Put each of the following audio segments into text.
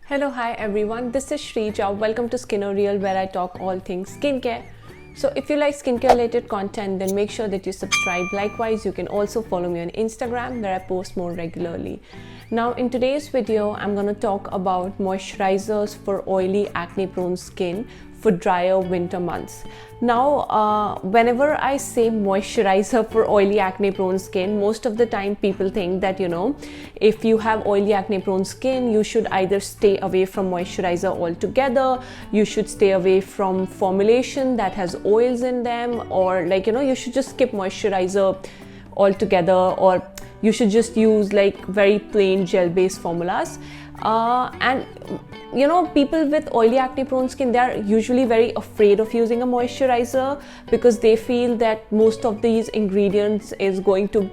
Hello, hi everyone, this is Shrija. Welcome to Skinorial, where I talk all things skincare. So if you like skincare related content, then make sure that you subscribe. Likewise, you can also follow me on Instagram, where I post more regularly. Now in today's video, I'm going to talk about moisturizers for oily acne prone skin for drier winter months. Now whenever I say moisturizer for oily acne prone skin, most of the time people think that, if you have oily acne prone skin, you should either stay away from moisturizer altogether, you should stay away from formulation that has oils in them, or you should just skip moisturizer altogether, or you should just use very plain gel based formulas. And people with oily acne prone skin, they are usually very afraid of using a moisturizer because they feel that most of these ingredients is going to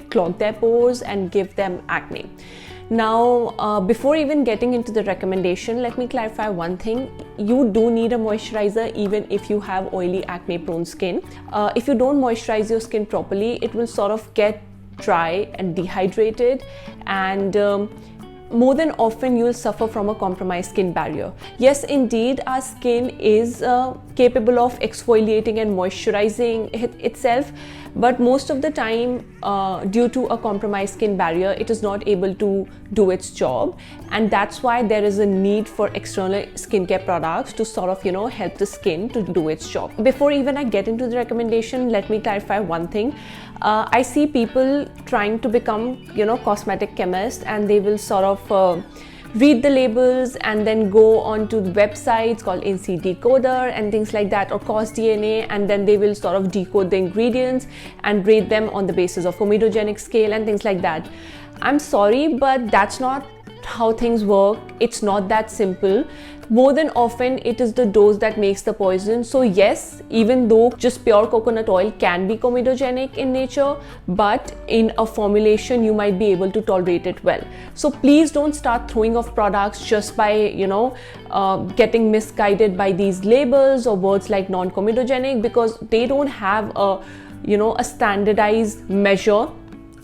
clog their pores and give them acne. Now before even getting into the recommendation, let me clarify one thing. You do need a moisturizer even if you have oily acne prone skin. If you don't moisturize your skin properly, it will sort of get dry and dehydrated, and more than often you'll suffer from a compromised skin barrier. Yes, indeed, our skin is capable of exfoliating and moisturizing itself, but most of the time due to a compromised skin barrier, it is not able to do its job, and that's why there is a need for external skincare products to sort of help the skin to do its job. Before even I get into the recommendation, let me clarify one thing. I see people trying to become cosmetic chemists, and they will sort of read the labels and then go on to websites called NC Decoder and things like that, or CosDNA, and then they will sort of decode the ingredients and rate them on the basis of comedogenic scale and things like that. I'm sorry, but that's not how things work. It's not that simple. More than often, it is the dose that makes the poison. So yes, even though just pure coconut oil can be comedogenic in nature, but in a formulation you might be able to tolerate it well. So please don't start throwing off products just by getting misguided by these labels or words like non-comedogenic, because they don't have a a standardized measure,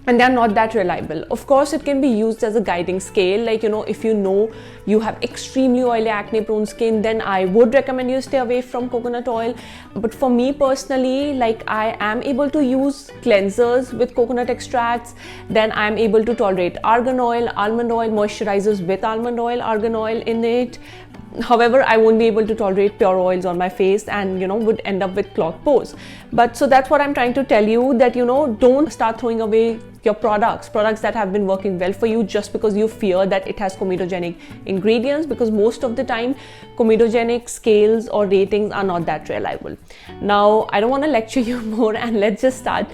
and they're not that reliable. Of course, it can be used as a guiding scale. If you have extremely oily acne prone skin, then I would recommend you stay away from coconut oil. But for me personally, I am able to use cleansers with coconut extracts, then I'm able to tolerate argan oil, almond oil, moisturizers with almond oil, argan oil in it. However, I won't be able to tolerate pure oils on my face, and would end up with clogged pores. But so that's what I'm trying to tell you, that don't start throwing away your products that have been working well for you just because you fear that it has comedogenic ingredients, because most of the time comedogenic scales or ratings are not that reliable. Now I don't want to lecture you more, and let's just start,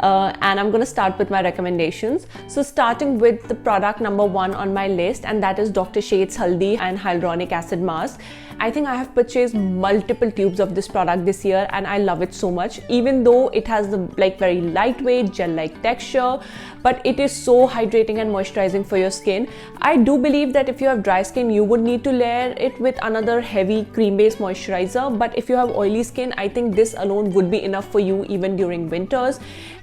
and I'm going to start with my recommendations. So starting with the product number 1 on my list, and that is Dr. Sheth's Haldi and Hyaluronic Acid Mask. I think I have purchased multiple tubes of this product this year, and I love it so much, even though it has the very lightweight gel-like texture, but it is so hydrating and moisturizing for your skin. I do believe that if you have dry skin, you would need to layer it with another heavy cream-based moisturizer, but if you have oily skin, I think this alone would be enough for you even during winters.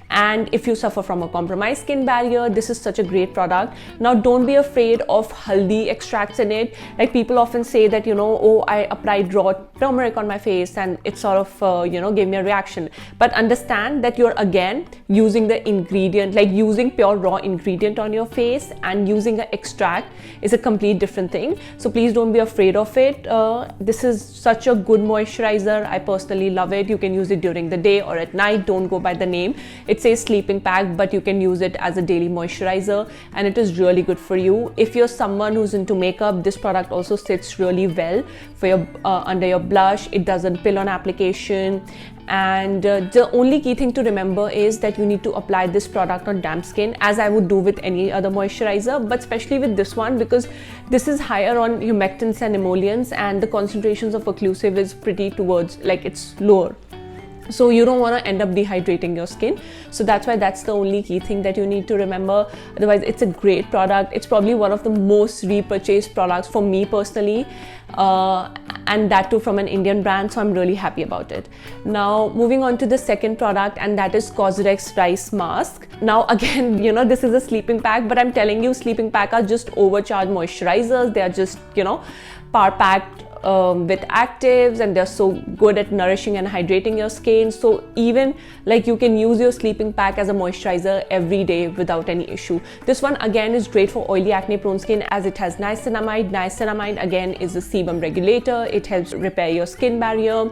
And if you suffer from a compromised skin barrier, this is such a great product. Now don't be afraid of haldi extracts in it. People often say that oh, I applied raw turmeric on my face and it sort of gave me a reaction. But understand that you're again using the ingredient, using pure raw ingredient on your face, and using an extract is a complete different thing. So please don't be afraid of it. This is such a good moisturizer. I personally love it. You can use it during the day or at night. Don't go by the name. It says sleeping pack, but you can use it as a daily moisturizer, and it is really good for you. If you're someone who's into makeup, this product also sits really well for your under your blush. It doesn't pill on application, and the only key thing to remember is that you need to apply this product on damp skin, as I would do with any other moisturizer, but especially with this one, because this is higher on humectants and emollients, and the concentrations of occlusive is pretty towards it's lower. So you don't want to end up dehydrating your skin. So that's why that's the only key thing that you need to remember. Otherwise, it's a great product. It's probably one of the most repurchased products for me personally, and that too from an Indian brand, so I'm really happy about it. Now moving on to the second product, and that is COSRX rice mask. Now again, you know, this is a sleeping pack, but I'm telling you, sleeping pack are just overcharged moisturizers. They are just, you know, power packed with actives, and they're so good at nourishing and hydrating your skin. So even like you can use your sleeping pack as a moisturizer every day without any issue. This one again is great for oily acne prone skin, as it has niacinamide. Niacinamide again is a sebum regulator. It helps repair your skin barrier.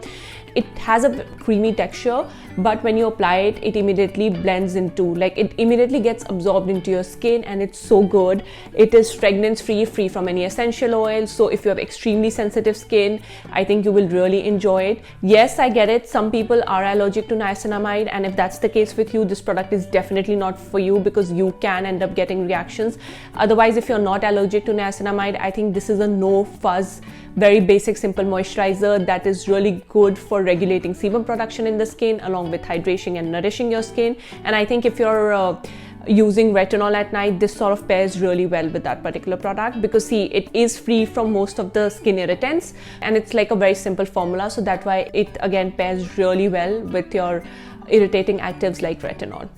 It has a creamy texture, but when you apply it, it immediately blends into, like, it immediately gets absorbed into your skin, and it's so good. It is fragrance free, free from any essential oils. So if you have extremely sensitive skin, I think you will really enjoy it. Yes, I get it. Some people are allergic to niacinamide, and if that's the case with you, this product is definitely not for you, because you can end up getting reactions. Otherwise, if you're not allergic to niacinamide, I think this is a no fuzz, very basic, simple moisturizer that is really good for regulating sebum production in the skin, along with hydration and nourishing your skin. And I think if you're using retinol at night, this sort of pairs really well with that particular product, because see, it is free from most of the skin irritants, and it's like a very simple formula. So that's why it again pairs really well with your irritating actives like retinol.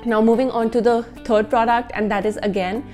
Now moving on to the third product, and that is again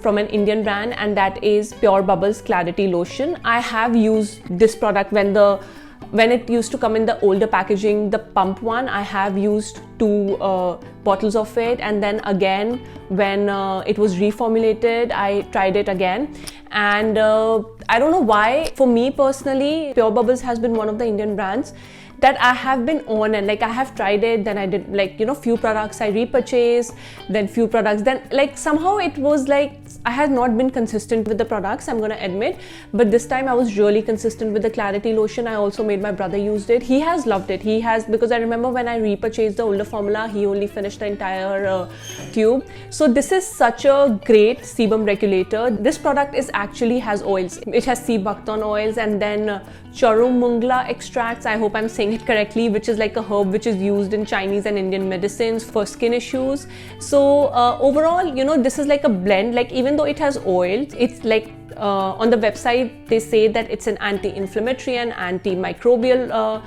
from an Indian brand, and that is Pure Bubbles Clarity Lotion. I have used this product when it used to come in the older packaging, the pump one. I have used 2 bottles of it, and then again when it was reformulated, I tried it again, and I don't know why, for me personally, Pure Bubbles has been one of the Indian brands that I have been on, and like I have tried it, then I did, like, you know, few products I repurchased, then few products, then like somehow it was like I had not been consistent with the products, I'm gonna admit. But this time I was really consistent with the Clarity Lotion. I also made my brother used it. He has loved it. He has, because I remember when I repurchased the older formula, he only finished the entire tube. So this is such a great sebum regulator. This product is actually has oils. It has sea buckthorn oils, and then Charumungla extracts, I hope I'm saying it correctly, which is like a herb which is used in Chinese and Indian medicines for skin issues. So overall, you know, this is like a blend. Like, even though it has oil, it's like on the website they say that it's an anti-inflammatory and antimicrobial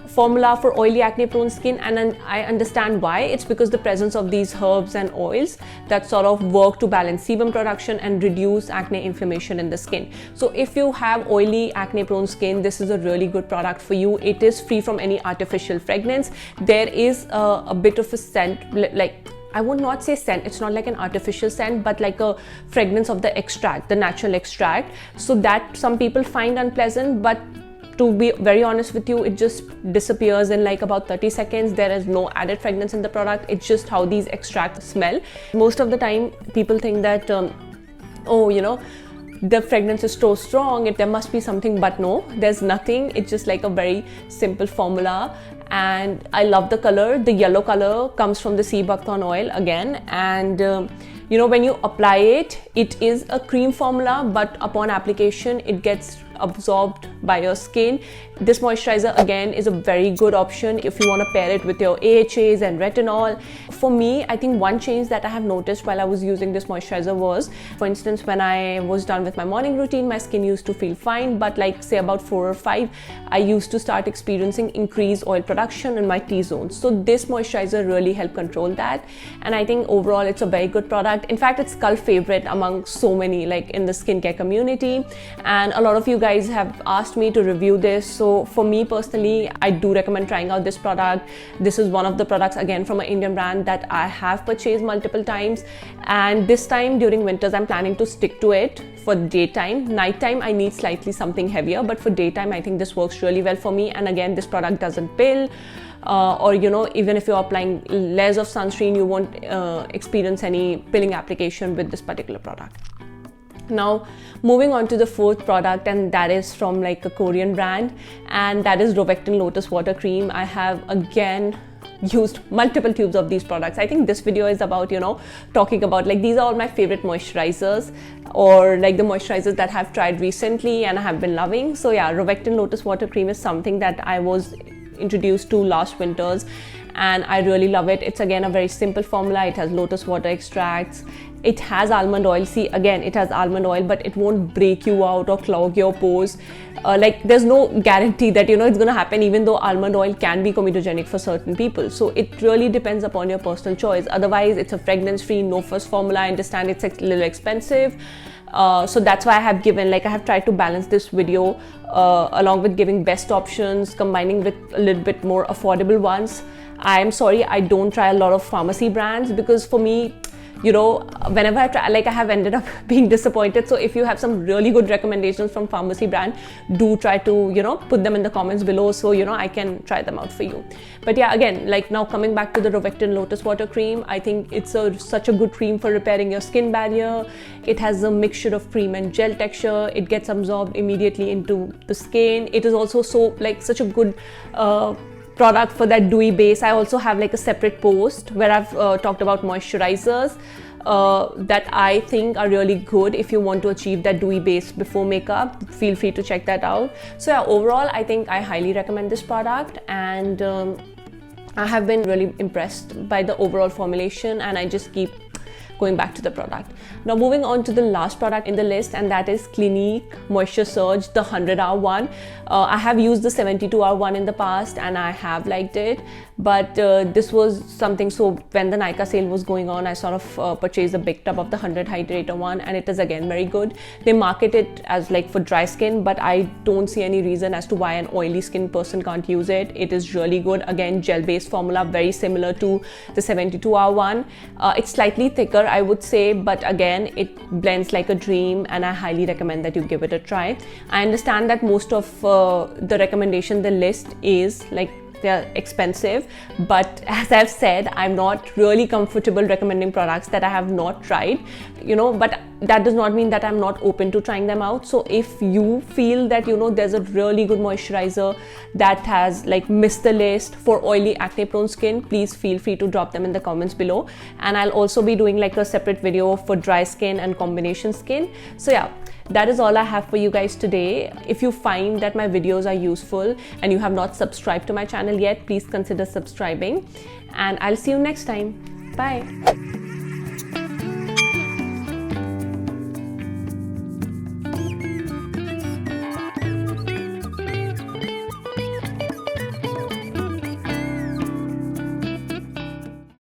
formula for oily acne prone skin, and I understand why. It's because the presence of these herbs and oils that sort of work to balance sebum production and reduce acne inflammation in the skin. So if you have oily acne prone skin, this is a really good product for you. It is free from any artificial fragrance. There is a bit of a scent, like, I would not say scent, it's not like an artificial scent, but like a fragrance of the extract, the natural extract. So that some people find unpleasant, but to be very honest with you, it just disappears in like about 30 seconds. There is no added fragrance in the product. It's just how these extracts smell. Most of the time people think that, oh, you know, the fragrance is so strong, there must be something, but no, there's nothing. It's just like a very simple formula. And I love the color. The yellow color comes from the sea buckthorn oil again, and you know, when you apply it, it is a cream formula, but upon application it gets absorbed by your skin. This moisturizer again is a very good option if you want to pair it with your AHAs and retinol. For me, I think one change that I have noticed while I was using this moisturizer was, for instance, when I was done with my morning routine, my skin used to feel fine, but like say about 4 or 5, I used to start experiencing increased oil production in my T-zone. So this moisturizer really helped control that, and I think overall it's a very good product. In fact, it's cult favorite among so many, like in the skincare community, and a lot of you guys have asked me to review this. So for me personally, I do recommend trying out this product. This is one of the products again from an Indian brand that I have purchased multiple times, and this time during winters I'm planning to stick to it for daytime. Nighttime I need slightly something heavier, but for daytime I think this works really well for me. And again, this product doesn't pill, or you know, even if you're applying layers of sunscreen, you won't experience any pilling application with this particular product. Now moving on to the fourth product, and that is from like a Korean brand, and that is Rovectin Lotus Water Cream. I have again used multiple tubes of these products. I think this video is about, you know, talking about like these are all my favorite moisturizers, or like the moisturizers that I've tried recently and I have been loving. So yeah, Rovectin Lotus Water Cream is something that I was introduced to last winters, and I really love it. It's again a very simple formula. It has lotus water extracts. It has almond oil. See, again, it has almond oil, but it won't break you out or clog your pores. Like, there's no guarantee that, you know, it's gonna happen, even though almond oil can be comedogenic for certain people. So it really depends upon your personal choice. Otherwise, it's a fragrance-free, no-fuss formula. I understand it's a little expensive. So that's why I have given, like, I have tried to balance this video along with giving best options, combining with a little bit more affordable ones. I'm sorry, I don't try a lot of pharmacy brands, because for me, you know, whenever I try, like, I have ended up being disappointed. So if you have some really good recommendations from pharmacy brand, do try to, you know, put them in the comments below, so, you know, I can try them out for you. But yeah, again, like, now coming back to the Rovectin Lotus Water Cream, I think it's such a good cream for repairing your skin barrier. It has a mixture of cream and gel texture. It gets absorbed immediately into the skin. It is also so, like, such a good product for that dewy base. I also have like a separate post where I've talked about moisturizers that I think are really good if you want to achieve that dewy base before makeup. Feel free to check that out. So yeah, overall, I think I highly recommend this product, and I have been really impressed by the overall formulation, and I just keep going back to the product. Now moving on to the last product in the list, and that is Clinique Moisture Surge, the 100-hour one. I have used the 72-hour one in the past, and I have liked it, but this was something, so when the Nykaa sale was going on, I sort of purchased a big tub of the 100 Hydrator one, and it is again very good. They market it as like for dry skin, but I don't see any reason as to why an oily skin person can't use it. It is really good. Again, gel-based formula, very similar to the 72-hour one. It's slightly thicker, I would say, but again, it blends like a dream, and I highly recommend that you give it a try. I understand that most of the recommendation, the list is like, they're expensive, but as I've said, I'm not really comfortable recommending products that I have not tried, you know, but that does not mean that I'm not open to trying them out. So if you feel that, you know, there's a really good moisturizer that has like missed the list for oily acne prone skin, please feel free to drop them in the comments below, and I'll also be doing like a separate video for dry skin and combination skin. So yeah, that is all I have for you guys today. If you find that my videos are useful and you have not subscribed to my channel yet, please consider subscribing, and I'll see you next time. Bye.